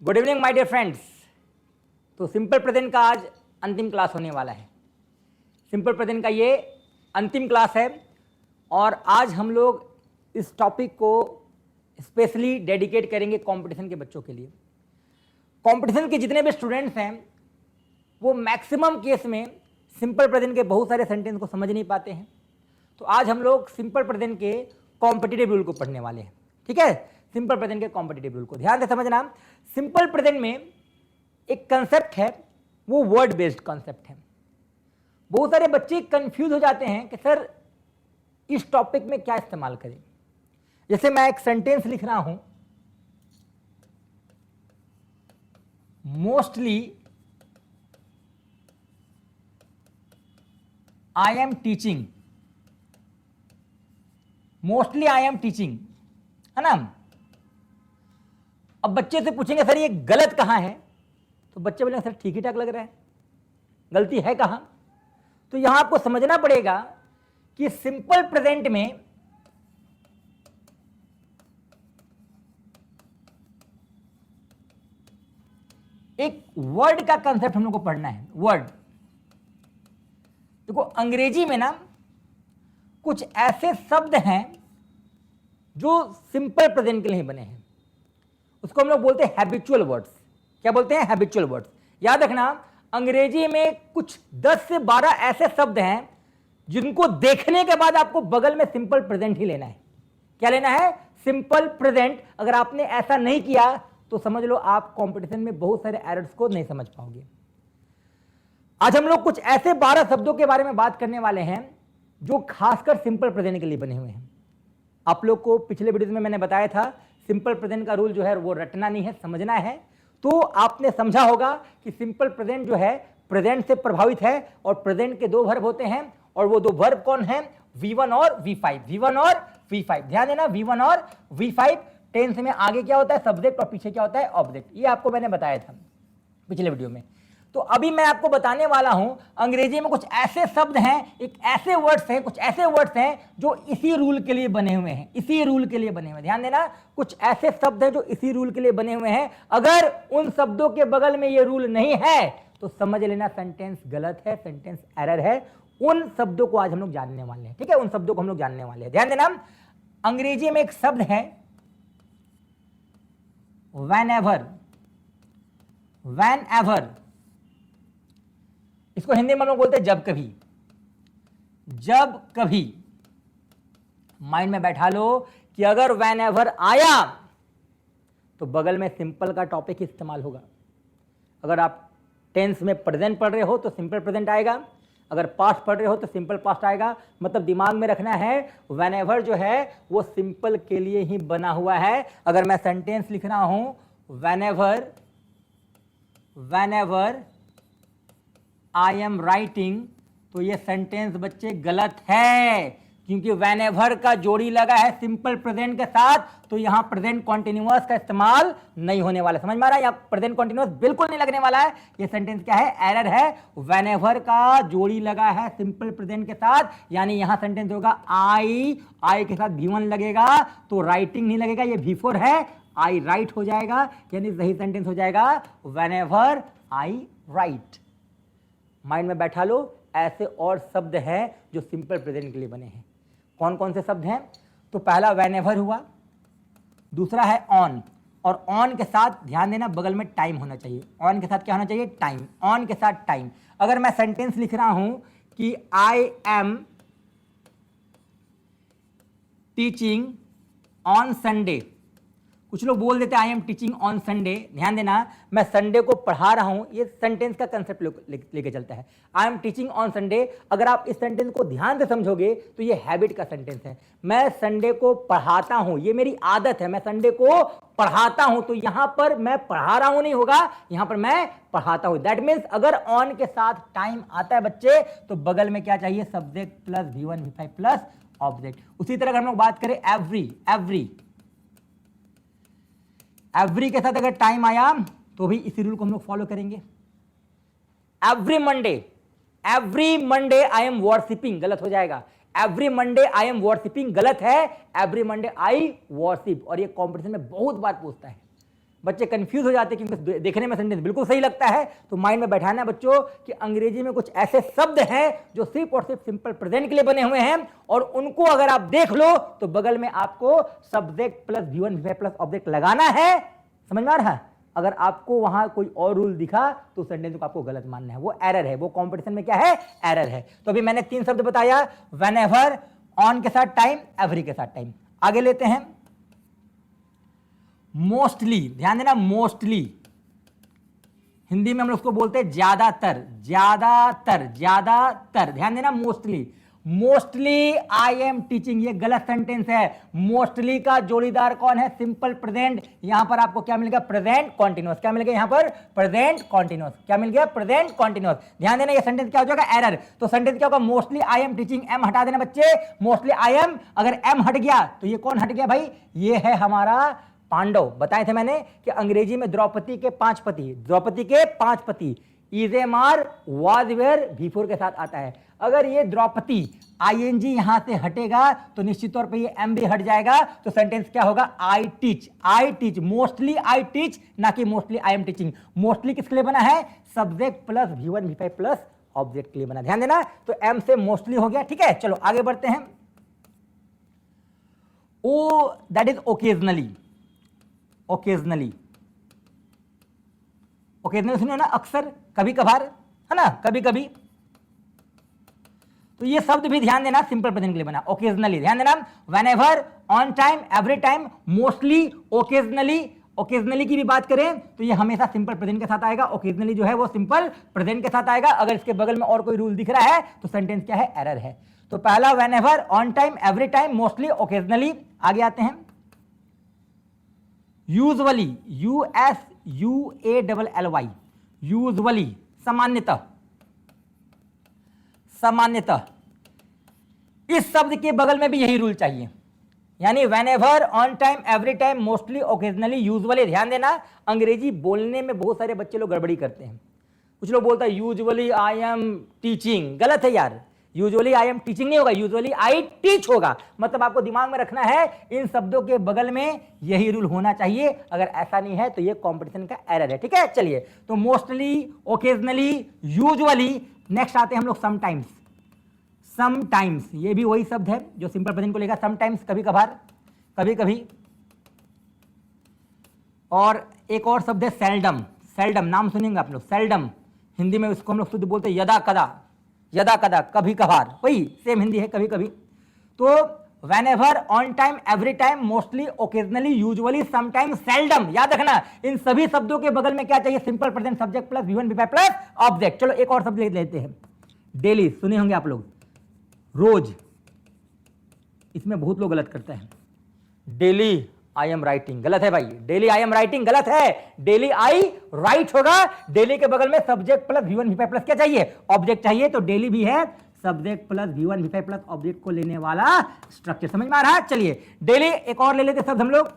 Good evening my dear friends. तो simple present का आज अंतिम क्लास होने वाला है। सिंपल प्रेजेंट का ये अंतिम क्लास है और आज हम लोग इस टॉपिक को स्पेशली डेडिकेट करेंगे कंपटीशन के बच्चों के लिए। कंपटीशन के जितने भी स्टूडेंट्स हैं वो मैक्सिमम केस में सिंपल प्रेजेंट के बहुत सारे सेंटेंस को समझ नहीं पाते हैं। तो आज हम लोग सिंपल प्रेजेंट के कॉम्पिटिटिव रूल को पढ़ने वाले हैं। ठीक है, सिंपल प्रेजेंट के कॉम्पिटिटिव रूल को ध्यान से समझना। सिंपल प्रेजेंट में एक कंसेप्ट है, वो वर्ड बेस्ड कंसेप्ट है। बहुत सारे बच्चे कंफ्यूज हो जाते हैं कि सर इस टॉपिक में क्या इस्तेमाल करें। जैसे मैं एक सेंटेंस लिख रहा हूं, mostly I am teaching, mostly I am teaching, है ना। अब बच्चे से पूछेंगे सर ये गलत कहां है, तो बच्चे बोलेंगे सर ठीक ही ठाक लग रहा है, गलती है कहां। तो यहां आपको समझना पड़ेगा कि सिंपल प्रेजेंट में एक वर्ड का कंसेप्ट हम लोग को पढ़ना है। वर्ड देखो, अंग्रेजी में ना कुछ ऐसे शब्द हैं जो सिंपल प्रेजेंट के लिए बने हैं, उसको हम लोग बोलते हैं हैबिचुअल वर्ड्स। क्या बोलते हैं? Habitual words. याद रखना, अंग्रेजी में कुछ 10 से 12 ऐसे शब्द हैं जिनको देखने के बाद आपको बगल में सिंपल प्रेजेंट ही लेना है। क्या लेना है? Simple present. अगर आपने ऐसा नहीं किया तो समझ लो आप कंपटीशन में बहुत सारे एरर्स को नहीं समझ पाओगे। आज हम लोग कुछ ऐसे 12 शब्दों के बारे में बात करने वाले हैं जो खासकर सिंपल प्रेजेंट के लिए बने हुए हैं। आप लोग को पिछले वीडियो में मैंने बताया था सिंपल प्रेजेंट का रूल जो है वो रटना नहीं है, समझना है। तो आपने समझा होगा कि सिंपल प्रेजेंट जो है प्रेजेंट से प्रभावित है और प्रेजेंट के दो वर्ब होते हैं और वो दो वर्ब कौन है? V1 और V5। V1 और V5, ध्यान देना, V1 और V5। टेंस में आगे क्या होता है? सब्जेक्ट, और पीछे क्या होता है? ऑब्जेक्ट। ये आपको मैंने बताया था पिछले वीडियो में। तो अभी मैं आपको बताने वाला हूं अंग्रेजी में कुछ ऐसे शब्द हैं, एक ऐसे वर्ड्स हैं, कुछ ऐसे वर्ड्स हैं जो इसी रूल के लिए बने हुए हैं, इसी रूल के लिए बने हुए हैं। ध्यान देना, कुछ ऐसे शब्द हैं जो इसी रूल के लिए बने हुए हैं। अगर उन शब्दों के बगल में ये रूल नहीं है तो समझ लेना सेंटेंस गलत है, सेंटेंस एरर है। उन शब्दों को आज हम लोग जानने वाले हैं। ठीक है, उन शब्दों को हम लोग जानने वाले हैं। ध्यान देना, अंग्रेजी में एक शब्द है whenever, whenever, इसको हिंदी में हम लोग बोलते हैं जब कभी। जब कभी माइंड में बैठा लो कि अगर whenever आया तो बगल में सिंपल का टॉपिक इस्तेमाल होगा। अगर आप टेंस में प्रेजेंट पढ़ रहे हो तो सिंपल प्रेजेंट आएगा, अगर पास्ट पढ़ रहे हो तो सिंपल पास्ट आएगा। मतलब दिमाग में रखना है whenever जो है वो सिंपल के लिए ही बना हुआ है। अगर मैं सेंटेंस लिख रहा हूं whenever, whenever I am writing, तो ये सेंटेंस बच्चे गलत है, क्योंकि whenever का जोड़ी लगा है सिंपल प्रेजेंट के साथ, तो यहां प्रेजेंट कॉन्टिन्यूअस का इस्तेमाल नहीं होने वाला। समझ में आ रहा है? यहाँ प्रेजेंट कॉन्टिन्यूअस बिल्कुल नहीं लगने वाला है। ये सेंटेंस क्या है? एरर है। whenever का जोड़ी लगा है सिंपल प्रेजेंट के साथ, यानी यहां सेंटेंस होगा आई के साथ V1 लगेगा तो राइटिंग नहीं लगेगा, ये V4 है, आई राइट हो जाएगा, यानी सही सेंटेंस हो जाएगा whenever I write। माइंड में बैठा लो, ऐसे और शब्द हैं जो सिंपल प्रेजेंट के लिए बने हैं। कौन कौन से शब्द हैं? तो पहला whenever हुआ, दूसरा है ऑन, और ऑन के साथ ध्यान देना बगल में टाइम होना चाहिए। ऑन के साथ क्या होना चाहिए? टाइम। ऑन के साथ टाइम। अगर मैं सेंटेंस लिख रहा हूं कि आई एम टीचिंग ऑन संडे, कुछ लोग बोल देते हैं आई एम टीचिंग ऑन संडे। ध्यान देना, मैं संडे को पढ़ा रहा हूं, ये सेंटेंस का कंसेप्ट लेके चलता है। आई एम टीचिंग ऑन संडे, अगर आप इस सेंटेंस को ध्यान से समझोगे तो ये हैबिट का सेंटेंस है। मैं संडे को पढ़ाता हूं, ये मेरी आदत है, मैं संडे को पढ़ाता हूं। तो यहां पर मैं पढ़ा रहा हूं नहीं होगा, यहां पर मैं पढ़ाता हूं। दैट मीन्स अगर ऑन के साथ टाइम आता है बच्चे तो बगल में क्या चाहिए? Subject plus V1 V5 plus object. उसी तरह अगर हम लोग बात करें एवरी के साथ अगर टाइम आया तो भी इसी रूल को हम लोग फॉलो करेंगे। Every Monday I am worshipping, गलत हो जाएगा। Every Monday I am worshipping गलत है, एवरी मंडे आई वर्शिप। और ये कॉम्पिटिशन में बहुत बार पूछता है, बच्चे कंफ्यूज हो जाते हैं क्योंकि देखने में सेंटेंस बिल्कुल सही लगता है। तो माइंड में बैठाना है बच्चों कि अंग्रेजी में कुछ ऐसे शब्द हैं जो सिर्फ और सिर्फ सिंपल प्रेजेंट के लिए बने हुए हैं, और उनको अगर आप देख लो तो बगल में आपको subject plus V1 V5 plus object लगाना है। समझ में आ रहा है? अगर आपको वहां कोई और रूल दिखा तो सेंटेंस को आपको गलत मानना है, वो एरर है, वो कंपटीशन में क्या है, एरर है। तो अभी मैंने 3 शब्द बताया, व्हेनेवर, ऑन के साथ टाइम, एवरी के साथ टाइम। आगे लेते हैं मोस्टली। ध्यान देना, मोस्टली हिंदी में हम लोग उसको बोलते हैं ज्यादातर, ज्यादातर, ज्यादातर। ध्यान देना, mostly. Mostly I am teaching, ये गलत सेंटेंस है। मोस्टली का जोड़ीदार कौन है, सिंपल प्रेजेंट। यहां पर आपको क्या मिल गया, प्रेजेंट कॉन्टिन्यूअस। क्या मिल गया यहां पर, प्रेजेंट कॉन्टिन्यूअस। क्या मिल गया, प्रेजेंट कॉन्टिन्यूअस। ध्यान देना, ये सेंटेंस क्या हो जाएगा, एरर। तो सेंटेंस क्या होगा, mostly I am teaching, am हटा देना बच्चे, मोस्टली आई एम। अगर एम हट गया तो ये कौन हट गया भाई, ये है हमारा पांडव। बताए थे मैंने कि अंग्रेजी में द्रौपदी के 5 पति, द्रौपदी के 5 पति, इजेमार, वाज वेयर, V4 के साथ आता है। अगर ये द्रौपदी ING यहां से हटेगा तो निश्चित तौर पे ये M भी हट जाएगा। तो सेंटेंस क्या होगा, I teach, I teach, mostly I teach, ना कि mostly I am teaching. Mostly किसके लिए बना है, subject plus V1 V5 plus object के लिए बना। ध्यान देना, तो M से मोस्टली हो गया। ठीक है, चलो आगे बढ़ते हैं। Oh that is occasionally, occasionally, occasionally सुनिए ना, अक्सर, कभी कभार, है ना, कभी कभी। तो ये शब्द भी ध्यान देना सिंपल प्रेजेंट के लिए बना, ओकेजनली। ध्यान देना, whenever, on time, every time, mostly, occasionally. Occasionally की भी बात करें तो ये हमेशा सिंपल प्रेजेंट के साथ आएगा। ओकेजनली जो है वो सिंपल प्रेजेंट के साथ आएगा। अगर इसके बगल में और कोई रूल दिख रहा है तो सेंटेंस क्या है, एरर है। तो पहला whenever, on time, every time, mostly, occasionally. आगे आते हैं यूजुअली, USUALLY, यूजुअली, सामान्यतः, सामान्यतः। इस शब्द के बगल में भी यही रूल चाहिए, यानी whenever, on time, every time, mostly, occasionally, usually. ध्यान देना, अंग्रेजी बोलने में बहुत सारे बच्चे लोग गड़बड़ी करते हैं। कुछ लोग बोलता है यूजुअली आई एम टीचिंग, गलत है यार। यूजुअली आई एम टीचिंग नहीं होगा, यूजुअली आई टीच होगा। मतलब आपको दिमाग में रखना है इन शब्दों के बगल में यही रूल होना चाहिए। अगर ऐसा नहीं है तो ये कंपटीशन का एरर है। ठीक है, चलिए, तो मोस्टली, ओकेजनली, यूजुअली। नेक्स्ट आते हैं हम लोग समटाइम्स। समटाइम्स, ये भी वही शब्द है जो सिंपल प्रेजेंट को लेगा। समटाइम्स, कभी कभार, कभी कभी। और एक और शब्द है सेल्डम, सेल्डम, नाम सुनेंगे आप लोग, सेल्डम। हिंदी में उसको हम लोग शुद्ध बोलते हैं यदा कदा, यदा कदा, कभी कभार, वही सेम हिंदी है, कभी कभी। तो whenever, on time, every time, mostly, occasionally, usually, sometime, seldom. याद रखना, इन सभी शब्दों के बगल में क्या चाहिए, simple present, subject plus V1 V5 plus object. चलो एक और शब्द ले लेते हैं, डेली। सुने होंगे आप लोग, रोज। इसमें बहुत लोग गलत करते हैं। डेली आई एम राइटिंग, गलत है भाई। डेली आई एम राइटिंग गलत है, डेली आई राइट होगा। डेली के बगल में subject plus V1 V5 plus क्या चाहिए, ऑब्जेक्ट चाहिए। तो डेली भी है subject plus V1 V5 plus object को लेने वाला स्ट्रक्चर। समझ में आ रहा है? चलिए, डेली। एक और ले लेते शब्द हम लोग,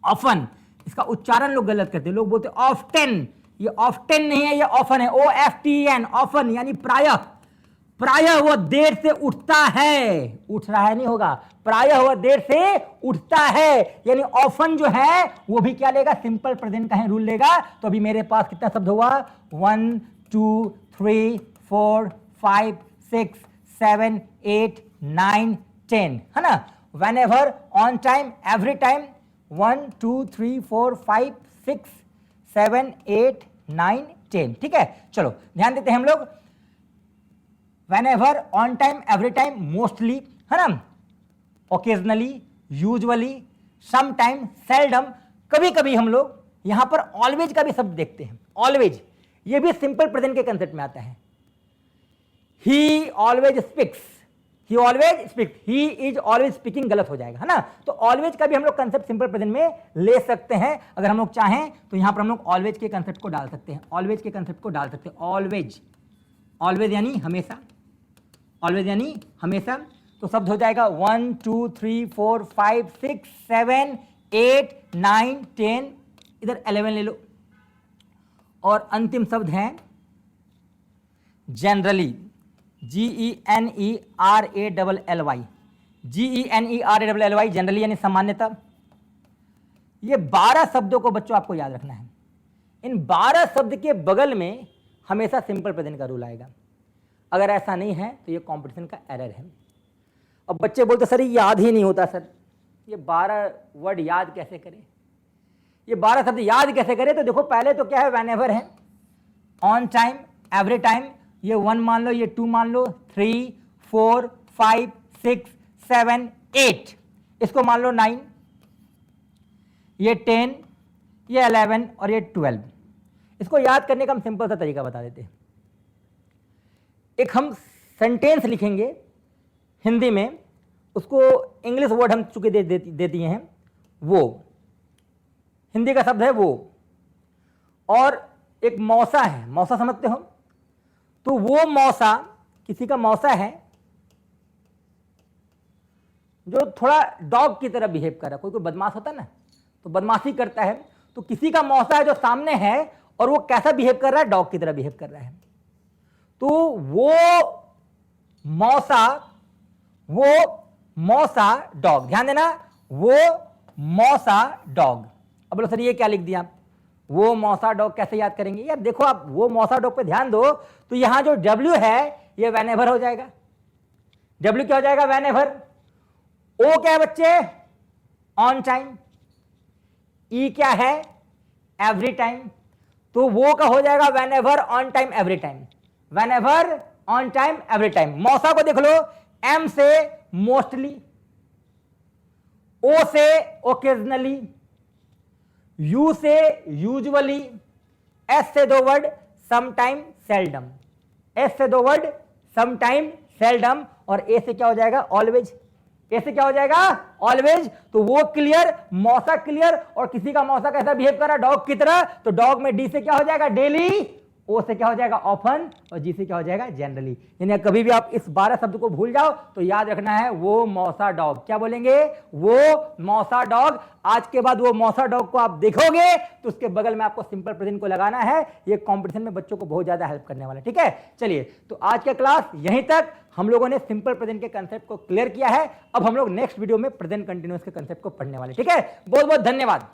ऑफन। इसका उच्चारण लोग गलत करते हैं, लोग बोलते हैं ऑफ्टेन। ये ऑफ्टेन नहीं है, ये ऑफन है, OFTEN, ऑफन, यानी प्रायः। प्रायः वह देर से उठता है, उठ रहा है नहीं होगा, प्रायः वह देर से उठता है। यानी ऑफन जो है वो भी क्या लेगा, सिंपल प्रेजेंट का है रूल लेगा। तो अभी मेरे पास कितना शब्द हुआ, 1 2 3 4 5 6 7 8 9 10, है ना। Whenever, on time, every time, 1 2 3 4 5 6 7 8 9 10। ठीक है, चलो ध्यान देते हैं हम लोग। Whenever, on time, every time, mostly, है ना, occasionally, usually, some time, seldom. कभी कभी हम लोग यहां पर ऑलवेज का भी शब्द देखते हैं। ऑलवेज, ये भी सिंपल प्रेजेंट के कंसेप्ट में आता है। ही always speaks, he always speaks, he is always speaking गलत हो जाएगा, है ना। तो ऑलवेज का भी हम लोग कंसेप्ट सिंपल प्रेजेंट में ले सकते हैं। अगर हम लोग चाहें तो यहां पर हम लोग ऑलवेज के कंसेप्ट को डाल सकते हैं, ऑलवेज के कंसेप्ट को डाल सकते हैं। ऑलवेज, ऑलवेज यानी हमेशा, ऑलवेज यानी हमेशा। तो शब्द हो जाएगा 1 2 3 4 5 6 7 8 9 10, इधर 11 ले लो। और अंतिम शब्द है जनरली, GENERALLY, GENERALLY, जनरली यानी सामान्यतः। ये 12 शब्दों को बच्चों आपको याद रखना है। इन 12 शब्द के बगल में हमेशा सिंपल प्रेजेंट का रूल आएगा। अगर ऐसा नहीं है तो ये कॉम्पिटिशन का एरर है। अब बच्चे बोलते सर ये याद ही नहीं होता सर, ये 12 वर्ड याद कैसे करें, ये 12 शब्द याद कैसे करें? तो देखो पहले तो क्या है, व्हेनेवर है, ऑन टाइम, एवरी टाइम, ये 1 मान लो, ये 2 मान लो, 3 4 5 6 7 8, इसको मान लो 9, ये 10, ये 11 और ये 12। इसको याद करने का हम सिंपल सा तरीका बता देते हैं। एक हम सेंटेंस लिखेंगे हिंदी में, उसको इंग्लिश वर्ड हम चुके दे दिए हैं, वो हिंदी का शब्द है वो, और एक मौसा है, मौसा समझते हो? तो वो मौसा किसी का मौसा है जो थोड़ा डॉग की तरह बिहेव कर रहा है। कोई कोई बदमाश होता है ना, तो बदमाशी करता है, तो किसी का मौसा है जो सामने है और वो कैसा बिहेव कर रहा है, डॉग की तरह बिहेव कर रहा है। तो वो मौसा डॉग, ध्यान देना, वो मौसा डॉग। अब बोलो सर ये क्या लिख दिया, वो मौसा डॉग कैसे याद करेंगे? यार देखो आप वो मौसा डॉग पे ध्यान दो, तो यहां जो W है ये व्हेनेवर हो जाएगा। W क्या हो जाएगा? व्हेनेवर। O क्या है बच्चे? On time. E क्या है? Every time. तो वो का हो जाएगा whenever, on time, every time. Whenever, on time, every time. मौसा को देख लो, M से मोस्टली, O से ओकेजनली, U से यूजुअली, S से 2 वर्ड समटाइम, सेल्डम। S से 2 वर्ड समटाइम, सेल्डम, और A से क्या हो जाएगा? ऑलवेज। A से क्या हो जाएगा? ऑलवेज। तो वो क्लियर, मौसा क्लियर, और किसी का मौसा कैसा बिहेव कर रहा है? डॉग की तरह। तो डॉग में D से क्या हो जाएगा? डेली। O से क्या हो जाएगा? ऑफन, और G से क्या हो जाएगा? जनरली। यानी कभी भी आप इस 12 शब्द को भूल जाओ तो याद रखना है वो मौसा डॉग। क्या बोलेंगे? वो मौसा डॉग। आज के बाद वो मौसा डॉग को आप देखोगे तो उसके बगल में आपको सिंपल प्रेजेंट को लगाना है। ये कॉम्पिटिशन में बच्चों को बहुत ज्यादा हेल्प करने वाला है। ठीक है, चलिए तो आज का क्लास यहीं तक। हम लोगों ने सिंपल प्रेजेंट के कंसेप्ट को क्लियर किया है। अब हम लोग नेक्स्ट वीडियो में प्रेजेंट कंटिन्यूअस के कंसेप्ट को पढ़ने वाले। ठीक है, बहुत बहुत धन्यवाद।